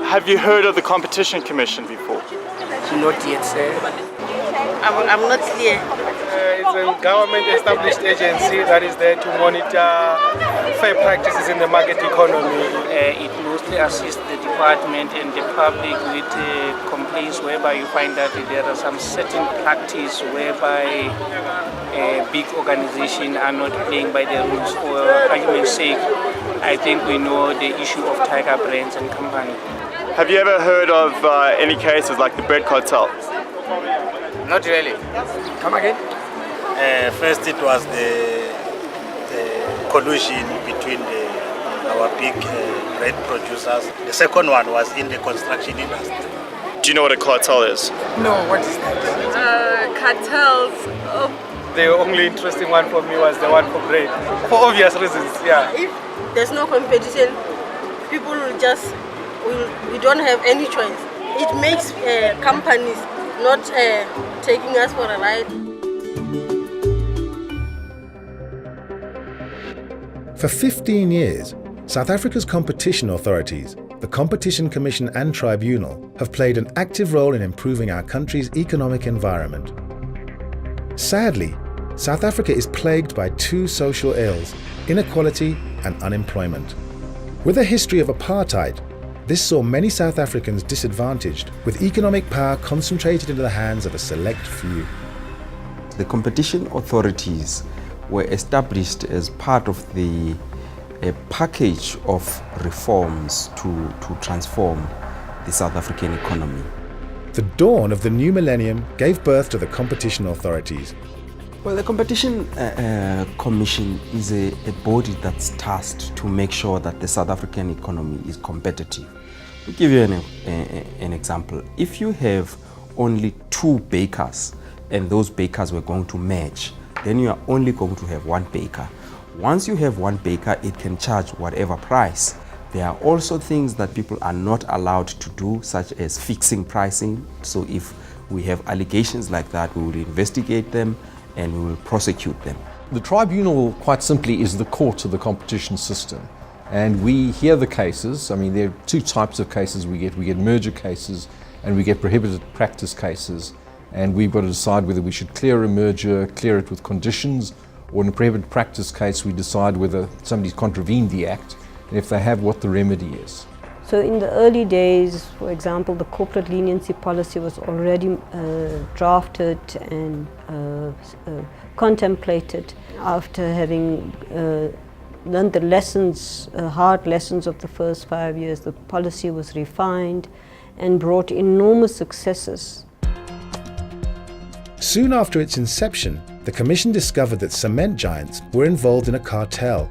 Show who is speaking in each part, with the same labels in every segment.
Speaker 1: Have you heard of the Competition Commission before?
Speaker 2: Not yet, sir.
Speaker 3: I'm not clear.
Speaker 2: It's a government-established agency that is there to monitor fair practices in the market economy.
Speaker 4: It mostly assists the department and the public with complaints whereby you find that there are some certain practice whereby big organizations are not playing by the rules. For argument's sake, I think we know the issue of tiger brands and company.
Speaker 1: Have you ever heard of any cases like the bread cartel?
Speaker 2: Not really. Come again?
Speaker 5: First, it was the collusion between our big bread producers. The second one was in the construction industry.
Speaker 1: Do you know what a cartel is?
Speaker 2: No, what is that?
Speaker 3: Cartels.
Speaker 2: The only interesting one for me was the one for bread. For obvious reasons, yeah.
Speaker 3: If there's no competition, people will just, we don't have any choice. It makes companies not taking us for a ride.
Speaker 6: For 15 years, South Africa's competition authorities, the Competition Commission and Tribunal, have played an active role in improving our country's economic environment. Sadly, South Africa is plagued by two social ills: inequality and unemployment. With a history of apartheid, this saw many South Africans disadvantaged, with economic power concentrated into the hands of a select few.
Speaker 7: The competition authorities were established as part of a package of reforms to transform the South African economy.
Speaker 6: The dawn of the new millennium gave birth to the competition authorities.
Speaker 7: Well, the Competition Commission is a body that's tasked to make sure that the South African economy is competitive. I'll give you an example. If you have only 2 bakers and those bakers were going to merge, then you are only going to have 1 baker. Once you have 1 baker, it can charge whatever price. There are also things that people are not allowed to do, such as fixing pricing. So if we have allegations like that, we will investigate them and we will prosecute them.
Speaker 8: The tribunal, quite simply, is the court of the competition system. And we hear the cases. I mean, there are 2 types of cases we get. We get merger cases and we get prohibited practice cases. And we've got to decide whether we should clear a merger, clear it with conditions, or in a prohibited practice case, we decide whether somebody's contravened the act, and if they have, what the remedy is.
Speaker 9: So in the early days, for example, the corporate leniency policy was already drafted and contemplated. After having learned the lessons, hard lessons of the first 5 years, the policy was refined and brought enormous successes.
Speaker 6: Soon after its inception, the Commission discovered that cement giants were involved in a cartel.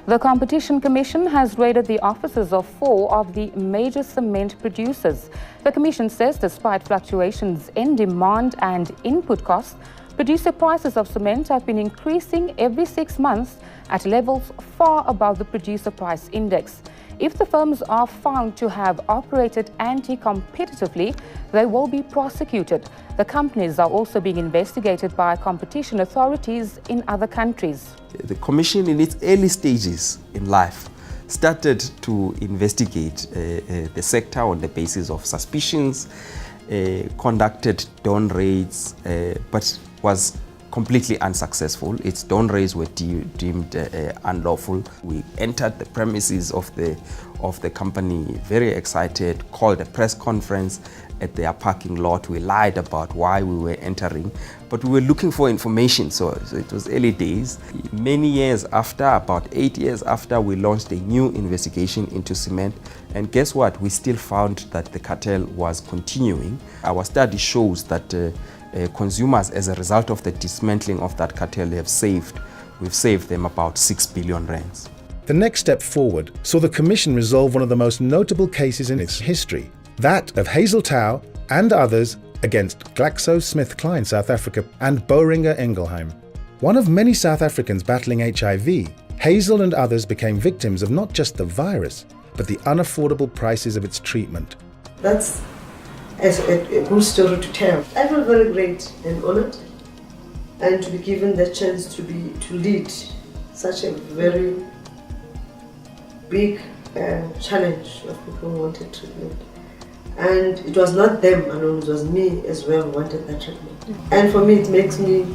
Speaker 10: The Competition Commission has raided the offices of 4 of the major cement producers. The Commission says despite fluctuations in demand and input costs, producer prices of cement have been increasing every 6 months at levels far above the producer price index. If the firms are found to have operated anti-competitively, they will be prosecuted. The companies are also being investigated by competition authorities in other countries.
Speaker 7: The Commission, in its early stages in life, started to investigate the sector on the basis of suspicions, conducted dawn raids, but was completely unsuccessful. Its dawn raids were deemed unlawful. We entered the premises of the company very excited, called a press conference at their parking lot. We lied about why we were entering, but we were looking for information, so it was early days. Many years after, about 8 years after, we launched a new investigation into cement, and guess what? We still found that the cartel was continuing. Our study shows that consumers, as a result of the dismantling of that cartel, we've saved them about 6 billion rands.
Speaker 6: The next step forward saw the Commission resolve one of the most notable cases in its history, that of Hazeltow and others against GlaxoSmithKline South Africa and Boehringer Ingelheim. One of many South Africans battling HIV, Hazel and others became victims of not just the virus, but the unaffordable prices of its treatment.
Speaker 11: That's a good story to tell. I feel very great and honored, and to be given the chance to lead such a very big challenge of people who wanted treatment. And it was not them alone, it was me as well who wanted that treatment. And for me, it makes me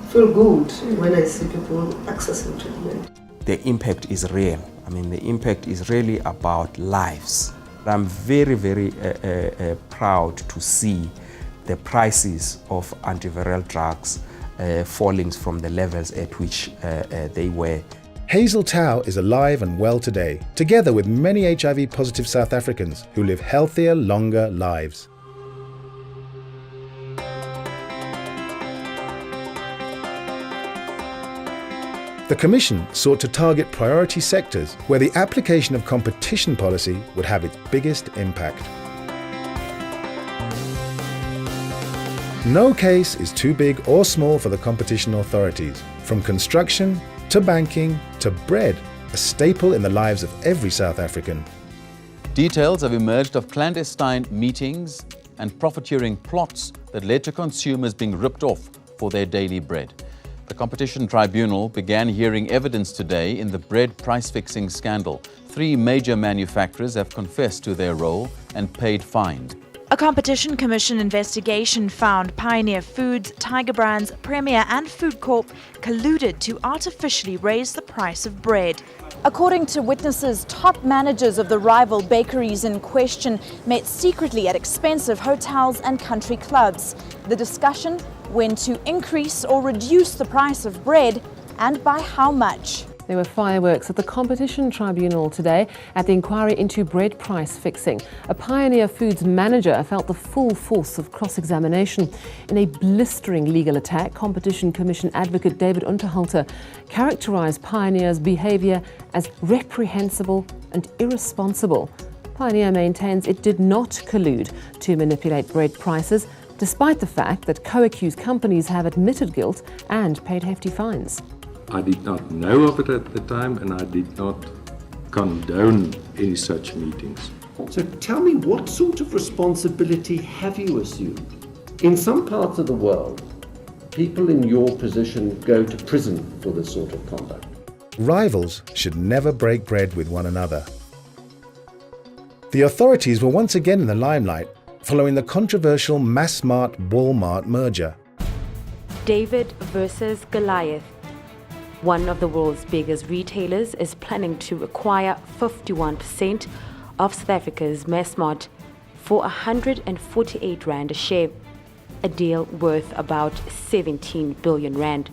Speaker 11: feel good when I see people accessing treatment.
Speaker 7: The impact is real. I mean, the impact is really about lives. I'm very, very proud to see the prices of antiviral drugs falling from the levels at which they were.
Speaker 6: Hazel Tao is alive and well today, together with many HIV-positive South Africans who live healthier, longer lives. The Commission sought to target priority sectors where the application of competition policy would have its biggest impact. No case is too big or small for the competition authorities, from construction to banking to bread, a staple in the lives of every South African.
Speaker 12: Details have emerged of clandestine meetings and profiteering plots that led to consumers being ripped off for their daily bread. The Competition Tribunal began hearing evidence today in the bread price-fixing scandal. 3 major manufacturers have confessed to their role and paid fines.
Speaker 13: A Competition Commission investigation found Pioneer Foods, Tiger Brands, Premier and Food Corp colluded to artificially raise the price of bread. According to witnesses, top managers of the rival bakeries in question met secretly at expensive hotels and country clubs. The discussion: when to increase or reduce the price of bread and by how much.
Speaker 14: There were fireworks at the Competition Tribunal today at the inquiry into bread price fixing. A Pioneer Foods manager felt the full force of cross-examination. In a blistering legal attack, Competition Commission advocate David Unterhalter characterised Pioneer's behaviour as reprehensible and irresponsible. Pioneer maintains it did not collude to manipulate bread prices, despite the fact that co-accused companies have admitted guilt and paid hefty fines.
Speaker 15: I did not know of it at the time, and I did not condone any such meetings.
Speaker 16: So tell me, what sort of responsibility have you assumed? In some parts of the world, people in your position go to prison for this sort of conduct.
Speaker 6: Rivals should never break bread with one another. The authorities were once again in the limelight following the controversial Massmart-Walmart merger.
Speaker 17: David versus Goliath. One of the world's biggest retailers is planning to acquire 51% of South Africa's Massmart for 148 Rand a share, a deal worth about 17 billion Rand.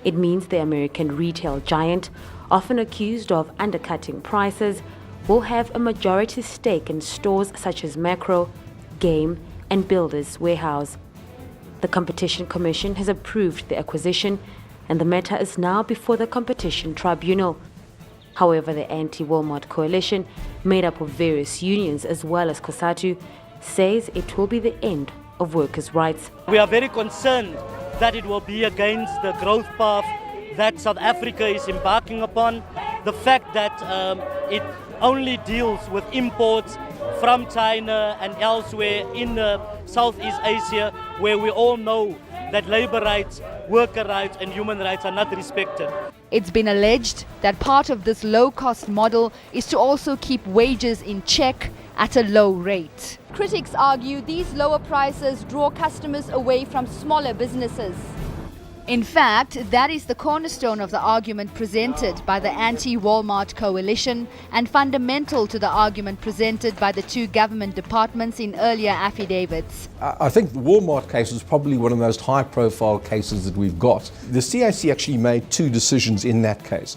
Speaker 17: It means the American retail giant, often accused of undercutting prices, will have a majority stake in stores such as Macro, Game and Builders Warehouse. The Competition Commission has approved the acquisition, and the matter is now before the Competition Tribunal. However, the anti-Walmart coalition, made up of various unions as well as COSATU, says it will be the end of workers' rights.
Speaker 18: We are very concerned that it will be against the growth path that South Africa is embarking upon. The fact that it only deals with imports from China and elsewhere in Southeast Asia, where we all know that labor rights, worker rights and human rights are not respected.
Speaker 19: It's been alleged that part of this low-cost model is to also keep wages in check at a low rate. Critics argue these lower prices draw customers away from smaller businesses. In fact, that is the cornerstone of the argument presented by the anti-Walmart coalition and fundamental to the argument presented by the 2 government departments in earlier affidavits.
Speaker 8: I think the Walmart case is probably one of the most high-profile cases that we've got. The CAC actually made 2 decisions in that case.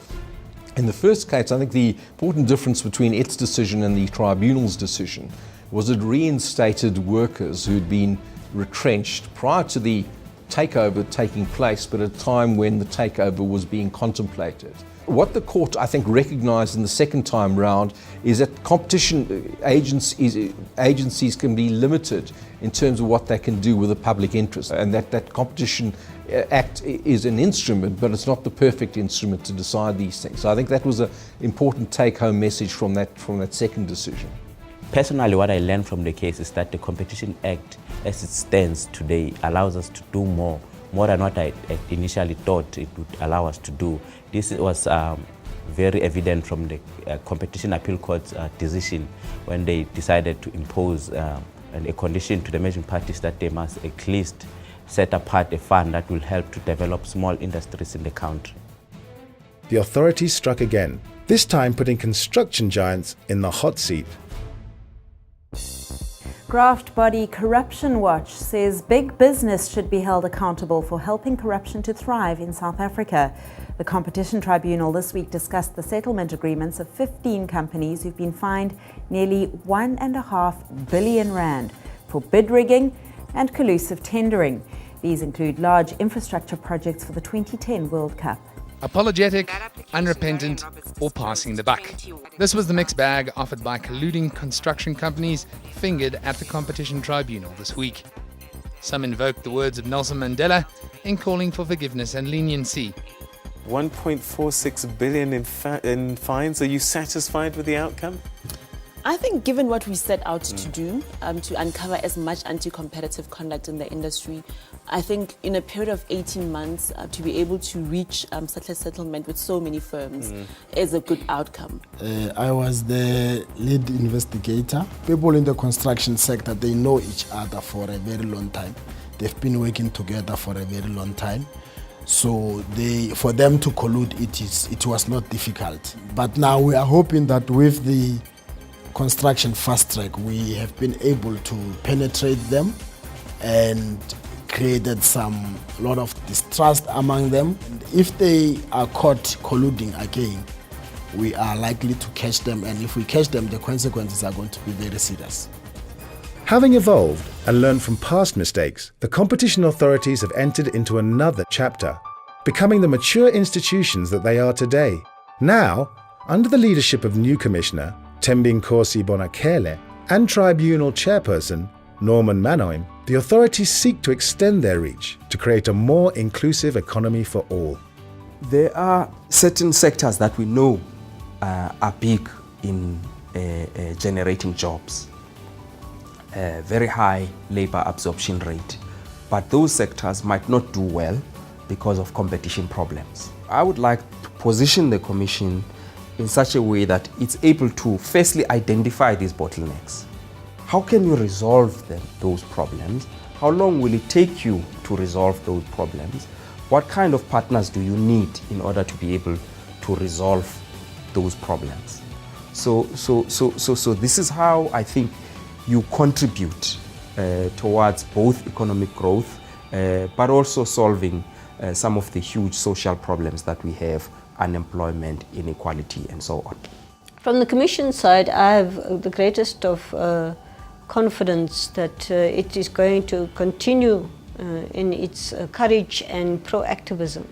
Speaker 8: In the first case, I think the important difference between its decision and the tribunal's decision was it reinstated workers who'd been retrenched prior to the takeover taking place, but at a time when the takeover was being contemplated. What the court, I think, recognised in the second time round is that competition agencies can be limited in terms of what they can do with the public interest, and that Competition Act is an instrument, but it's not the perfect instrument to decide these things. So I think that was an important take-home message from that second decision.
Speaker 20: Personally, what I learned from the case is that the Competition Act, as it stands today, allows us to do more than what I initially thought it would allow us to do. This was very evident from the Competition Appeal Court's decision when they decided to impose a condition to the merging parties that they must at least set apart a fund that will help to develop small industries in the country.
Speaker 6: The authorities struck again, this time putting construction giants in the hot seat.
Speaker 21: Graft body Corruption Watch says big business should be held accountable for helping corruption to thrive in South Africa. The Competition Tribunal this week discussed the settlement agreements of 15 companies who've been fined nearly R1.5 billion for bid rigging and collusive tendering. These include large infrastructure projects for the 2010 World Cup.
Speaker 22: Apologetic, unrepentant, or passing the buck. This was the mixed bag offered by colluding construction companies fingered at the Competition Tribunal this week. Some invoked the words of Nelson Mandela in calling for forgiveness and leniency.
Speaker 23: 1.46 billion in fines. Are you satisfied with the outcome?
Speaker 24: I think given what we set out to do, to uncover as much anti-competitive conduct in the industry, I think in a period of 18 months to be able to reach such a settlement with so many firms is a good outcome.
Speaker 25: I was the lead investigator. People in the construction sector, they know each other for a very long time. They've been working together for a very long time. So for them to collude, it was not difficult. But now we are hoping that with the construction fast track, we have been able to penetrate them and created a lot of distrust among them. If they are caught colluding again, we are likely to catch them, and if we catch them, the consequences are going to be very serious.
Speaker 6: Having evolved and learned from past mistakes, the competition authorities have entered into another chapter, becoming the mature institutions that they are today. Now, under the leadership of new Commissioner Thembinkosi Bonakele and Tribunal Chairperson Norman Manoim, the authorities seek to extend their reach to create a more inclusive economy for all.
Speaker 7: There are certain sectors that we know are big in generating jobs, very high labor absorption rate, but those sectors might not do well because of competition problems. I would like to position the Commission in such a way that it's able to firstly identify these bottlenecks. How can you resolve those problems? How long will it take you to resolve those problems? What kind of partners do you need in order to be able to resolve those problems? So this is how I think you contribute towards both economic growth, but also solving some of the huge social problems that we have, unemployment, inequality, and so on.
Speaker 9: From the Commission side, I have the greatest of confidence that it is going to continue in its courage and proactivism.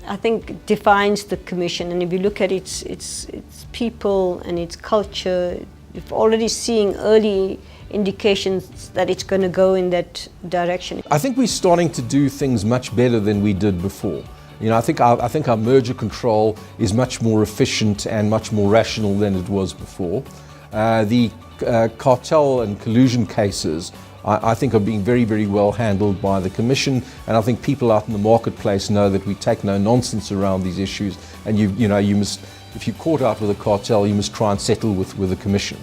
Speaker 9: I think it defines the Commission, and if you look at its people and its culture, you're already seeing early indications that it's going to go in that direction.
Speaker 8: I think we're starting to do things much better than we did before. You know, I think our merger control is much more efficient and much more rational than it was before. The cartel and collusion cases, I think, are being very, very well handled by the Commission, and I think people out in the marketplace know that we take no nonsense around these issues. And you must, if you're caught out with a cartel, you must try and settle with the Commission.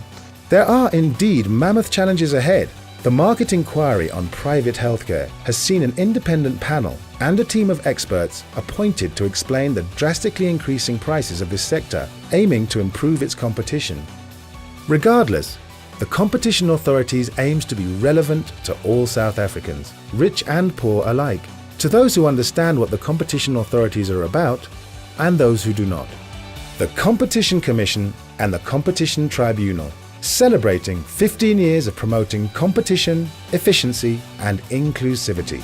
Speaker 6: There are indeed mammoth challenges ahead. The market inquiry on private healthcare has seen an independent panel and a team of experts appointed to explain the drastically increasing prices of this sector, aiming to improve its competition. Regardless, the competition authorities aims to be relevant to all South Africans, rich and poor alike, to those who understand what the competition authorities are about and those who do not. The Competition Commission and the Competition Tribunal, celebrating 15 years of promoting competition, efficiency and inclusivity.